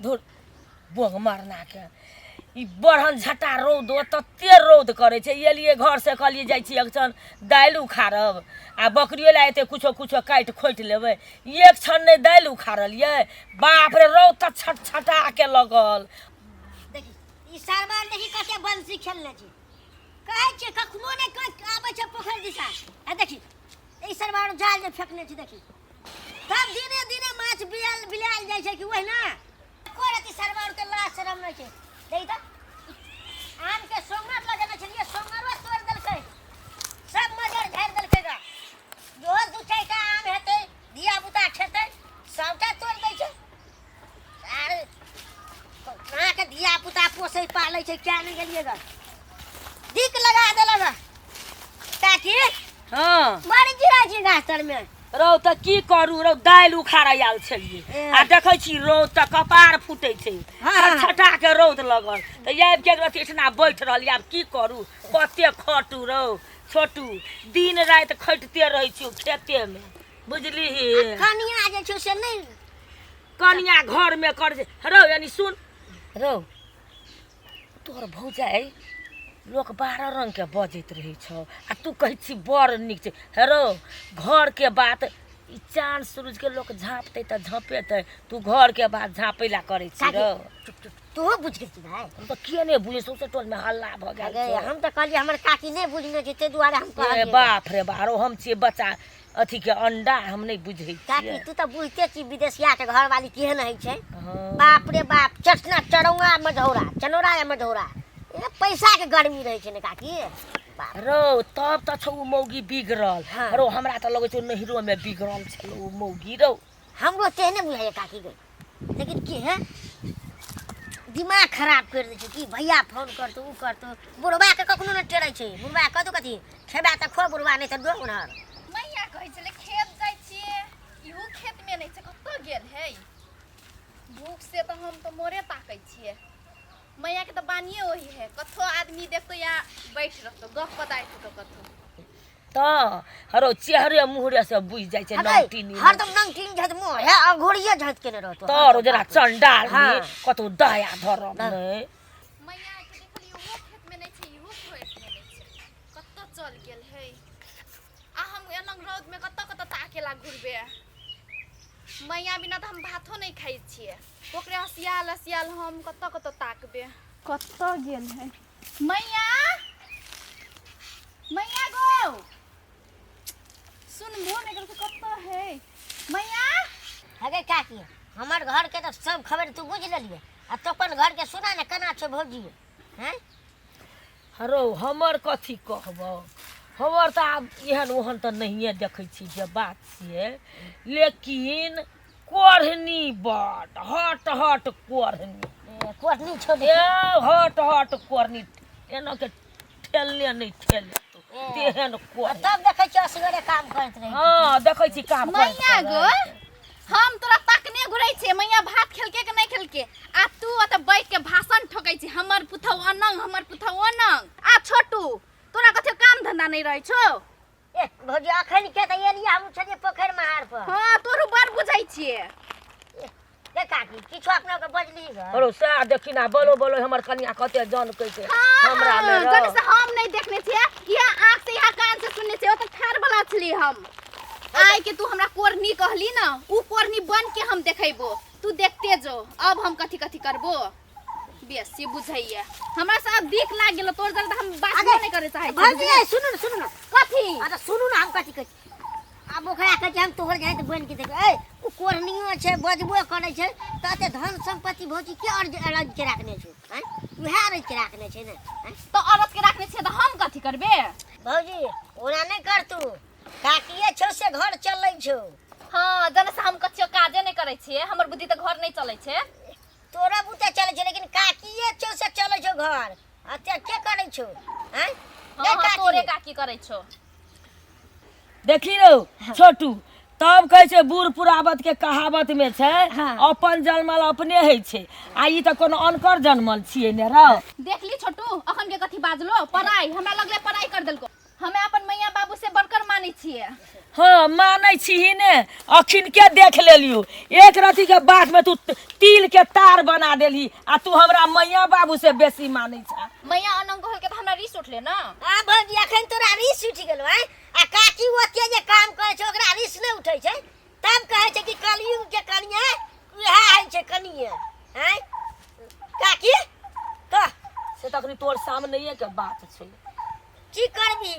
धुर बोंग मारना के ई बढ़न झटा रौद तते रौद करे छे एलिए घर से कहलिए जाइ छी एकछन दालि उखाड़ब आ बकरियो ला एते कुछो कुछो काटि खोटि लेबै एक छन नहीं दालि उखाड़लिए बाप रे रौद त छटछटा के लगल देखी ई सरबार देखी कते बंसी खेलने छी कहै छै कखनो ने आबै छै पोखरि दिशा आ देखी ई सरबार जाल जे फेकने छी देखी तब दिने दिने माछ बिलाल जाइ छै कि ओहिना कोरती सरबार के लाश शरम नै छै देई त आम के सोंगर लगेने छलिए सोंगरवा तोड़ देलकै सब मजर झाड़ देलकै गा जो दू चारिटा आम हेतै धिया पुता खेतै सबटा तोड़ दै छै अरे कहाँ के धिया पुता पोसै पालै छै क्या नहीं गेलिए गा दिक लगा देला गा काकी हां बड़ी गिरा छी गाछ तर में रौ त की करू रौ दालि उखाड़ आयल छलिए आ देखै छी रौद त कपार फूटै छै छटा के रौद लगल त आबि के रति इतना बैठ रहली आब की करू कते खटू रौ छोटू दिन रात खटते रहै छी खेते में बुझली कनिया जे छै से नहीं कनिया घर में कर रौ यानी सुन रौ तोहर भौजाई लोक 12 रंग के बजैत रहे छौ आ तू कहै छी बड़ निक छै हेरो घर के बात ई चांद सूरज के लोक झाँपते त झाँपेते तू घर के बात झाँपे ला करे छी रो तू बुझ गेल भाई हम तो किए ने बुझे सौसे टोल में हल्ला भ गेल हम त कहलिए हमर काकी नहीं बुझने छै ते दुआरे हम कहलिए बाप रे बारो हम छी बच्चा अथी के अंडा हम नहीं बुझै छी काकी तू त बुझते छी विदेशिया के घर वाली केहन है छै बाप रे बाप चटना चरौआ मझौरा चनौरा या मझौरा ए पैसा के गर्मी रहे छै ने काकी रो तब त छौ मौगी बिगड़ल रो हमरा त लगै छै नहिरो में बिगड़ल छौ मौगी रो हमरो तेहने बुझाय काकी गई लेकिन की है दिमाग खराब कर दे छै कि भैया फोन करतो उ करतो बुढ़वा के कखनो न टेरै छै बुढ़वा कदू कथी खेबा त खो बुढ़वा नहीं त दो उनहर मैया कहै छले खेत जाय छिए इहू खेत में नहीं छै कत्तो गेल है भूख से त हम त मोरे ताकै छिए मैया के तो बानिए वही है कथो आदमी देखतो या बैठ रहतो गप पदाइत तो कथो त हरो चेहरे मुहरे से बुझ जाय छै नंगटीनी हरदम नंगटीन झत मोह है अघोड़िए झत के रहतो तोरो जरा चंडाल में कतो दया धरम नै मैया के देखली वो खेत में नहीं छै इहो खेत में नहीं छै कत्तो चल गेल है आ हम एनंग रौद में कत्तो ताकेला घुरबे मैया बिना त हम भातो नहीं खाई छिए ओकरे हसियाल हम कत्तो ताकबे कत्तो गेल है मैया मैया गो सुन मोन एकर से कत्तो है मैया अगे काकी हमर घर के तो सब खबर तू बुझ लेलिए आ तो अपन घर के सुना ने कना छ भौजी हैं हरो हमर कथी कहबो हमर त आब एहन ओहन त नहिए देखै छी जे बात छिए लेकिन कोढ़नी बड हट हट कोढ़नी छोड़ हट कोढ़नी एना के ठेलने नहीं ठेले तो तेहन कोढ़ तब देखै छी असगरे काम करत रही हां देखै छी काम मैया गो हम तोरा तकने घुरै छे मैया भात खेलके के नहीं खेलके आ तू त बैठ के भाषण ठोकै छी हमर पुथौ अनंग आ छोटू तोरा कथे काम धंधा नहीं रहै छौ ए भौजी अखन के त एलिया हम छलिए पोखर महार पर हां तोरू बड़ बुझाई छिए के काकी किछु अपना के बजली ग अरो सा देखिना बोलो हमर कन्या कते जान कहै छै हमरा में गन से हम नहीं देखने छिए या आंख से या कान से सुनने छिए ओ त ठार वाला छली हम आइ के तू हमरा कोरनी कहली ना उ कोरनी बन के हम देखैबो तू देखते जो अब हम कथी करबो बेसी बुझैया हमरा सब दिख लाग गेल तोर जल्द हम बात नहीं करे चाहे भौजी सुनु ना कथी अरे सुनु ना हम कथी कहै अब ओकरा कहै हम तोहर जाय त बन के देख ए उ कोरनियो छै बजबो करै छै तते धन संपत्ति भौजी के अर्ज के राखने छै हैं उहे अर्ज के राखने छै ने तो औरत के राखने छै त हम कथी करबे भौजी ओना नहीं कर तू काकीए छौ से घर चलै छौ हां जने से हम कछियो काजे नहीं करे छिए हमर बुद्धि त घर नहीं चलै छै तोरा बुते चलै छै लेकिन काकीए छौ से चलै छौ घर अते के करै छौ हैं हां तोरे काकी करै छौ देखी रो छोटू तब कहै छै बूढ़ पुरावत के कहावत में छै अपन जन्मल अपने है छै आ ई त कोनो अनकर जन्मल छिए ने रो देखली छोटू अखन के कथी बाजलो पढ़ाई हमरा लगले पढ़ाई कर देलको हमें अपन मैया बाबू से बढ़कर मानै छिए हाँ मानै छी ने, अखिन के देख लेलियो। एक रति के बात में तू तिल के तार बना देली आ तू हमरा मैया बाबू से बेसी मानै छा। मैया अनंग कहल के त हमरा रिस उठले ना। आ भौजी अखन तोरा रिस उठि गेलो हैं। आ काकी ओते जे काम करे छै ओकरा रिस नै उठै छै। तब कहै छै कि कलयुग के कनिया उहे है छै कनिया हैं। काकी कह से तखनी तोर सामने के बात छै। की करबी,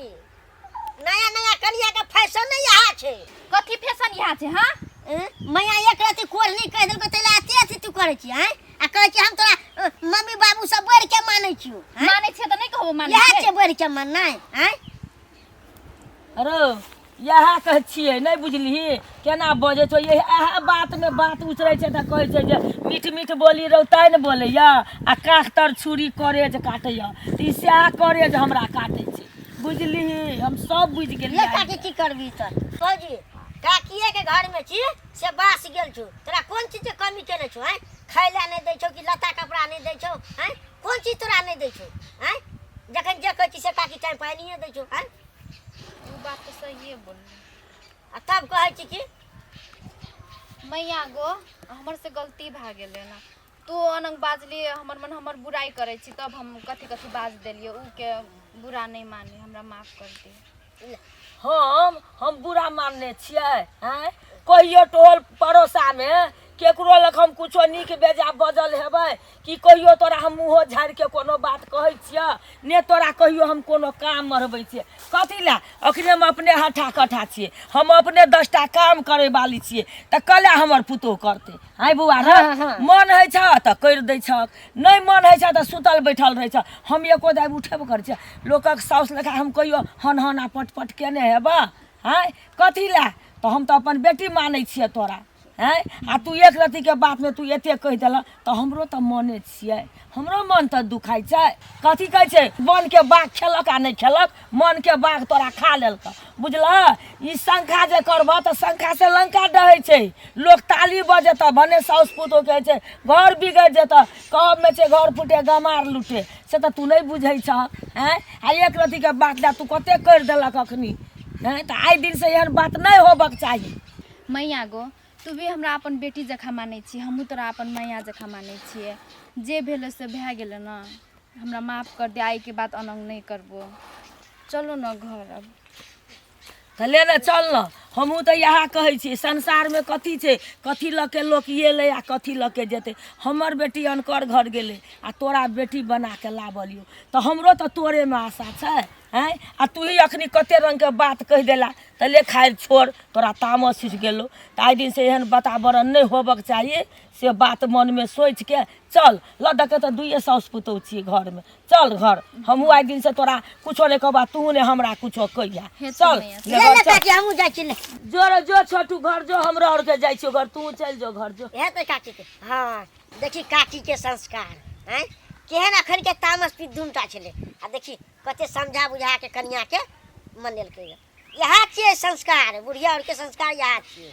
नया नया कनिया के फैशन नै यहाँ छै। कथी फैशन यहाँ छै? हाँ मैया एक रति कोढ़नी कह देलको तैला एते तू करे छी हैं। आ कहै छी हम तोरा मम्मी बाबू सब बढ़ के मानै छियो। मानै छै त नै कहबो मानै यह छै। छै बढ़ के माननाइ हैं। अरे यह कह छियै नहीं बुझली केना बजे छो। यह बात में बात उछरै छै त कहै छै जे मीठ मीठ बोली रहो तै ने बोलैया आ काख तर छुरी करेज काटैया। त ई सएह करेज हमरा काटै छै बुझली। हम सब बुझ ये गेलियै। काकी की करबी त फौजी काकीए के घर में छी से बास गेल छु। तोरा कोन चीज के कमी केने छु हैं। खाइला नहीं दै छौ कि लत्ता कपड़ा नहीं दै छौ हैं। कोन चीज तोरा नहीं दै छौ हैं। जखन जे कहै छी से काकी टाइम पानी नहीं दै छौ हैं। उ बात त सहीए बोलली। आ तब कहै छी कि मैया गो हमर से गलती भा गेलै ना। तू अनंग बाजली हमर मन हमर बुराई करे छी तब हम कथी कथी बाज देलिए। उ के बुरा नहीं मानी, हमरा माफ कर दे। हम बुरा मानने छियै हैं। कहियो टोल पड़ोसा में केकरो लग हम कुछो नीक बेजा बजल हेबै कि कहियो तोरा हम मुँहो झाड़ि के कोनो बात कहै छियै ने तोरा कहियो हम कोनो काम मरबै छियै। कथी ला अखने हम अपने हठा कठा छियै। हम अपने 10टा काम करे वाली छियै त कला हमर पुतोह करते हैं बुआ रे। मन है छ त कर दै छ, नहीं मन है छ त सुतल बैठल रहै छ। हम एको दाइ उठेबो करै छियै। लोकक साउस लेखा हम कहियो हन हन आ पट पट केने हेबा हैं। कथी ला तो हम तो अपन बेटी मानै छियै तोरा हैं। आ तू एक रति के बात में तू एते कह देला तो हमरो तो मने छियै। हमरो मन तो दुखाई छै। कथी कहै छै वन के बाघ खेलक आ नहीं खेलक, मन के बाघ तोरा खा लेलक बुझल। ई शंखा जे करबह तो शंखा से लंका डहै छै। लोग ताली बजेत भने साउस पुतोह कहै छै घर बिगड़ जेत। कब में छै घर फूटे गमार लूटे से तो तू नहीं बुझै छ हैं। आ एक रति के बात ला तू कते कर देलक अखनी हैं। तो आइ दिन से एहन बात नहीं होबक चाही। मैया गो तू भी हमरा अपन बेटी जखा मानै छी, हमहूँ तोरा अपन मैया जखा मानै छियै। जे भेलै से भए गेलै ना, हमरा माफ कर दे। आइ के बाद अनंग नहीं करबो। चलो ना घर अब। तो ले ना चल न। हमहूँ तो यहाँ कहै छी संसार में कथी छै, कथी लऽ के लोक एलै आ कथी लऽ के जेतै। हमर बेटी अनकर घर गेलै आ तोरा बेटी बना के लाबलियो तो हमरो तो तोरे में आशा छै हैं। आ तू ही अखनी कते रंग के बात कह देला तो ले खाइ छोड़ तोरा तामस उठि गेलो। तो आइ दिन से एहन वातावरण नहीं होबक चाहिए। से बात मन में सोच के चल लद के तो दुइये साउस पुतोह छियै घर में। चल घर हमहूँ आइ दिन से तोरा कुछो नहीं कहबा तू ने हमरा कुछो कहिया। चल ले ले काकी हमहू जाइ छी ले। जोर जो छोटू घर जो हमरा और के जाइ छियो घर तू चल जो घर जो। यह तो काकी के हाँ देखी काकी के संस्कार हैं। केहन अखन के तामस पिद्धुमटा छले। आ देखी कते समझा बुझा के कन्या के मनेलकै। यहाँ छियै संस्कार, बुढ़िया और के संस्कार यहाँ छियै।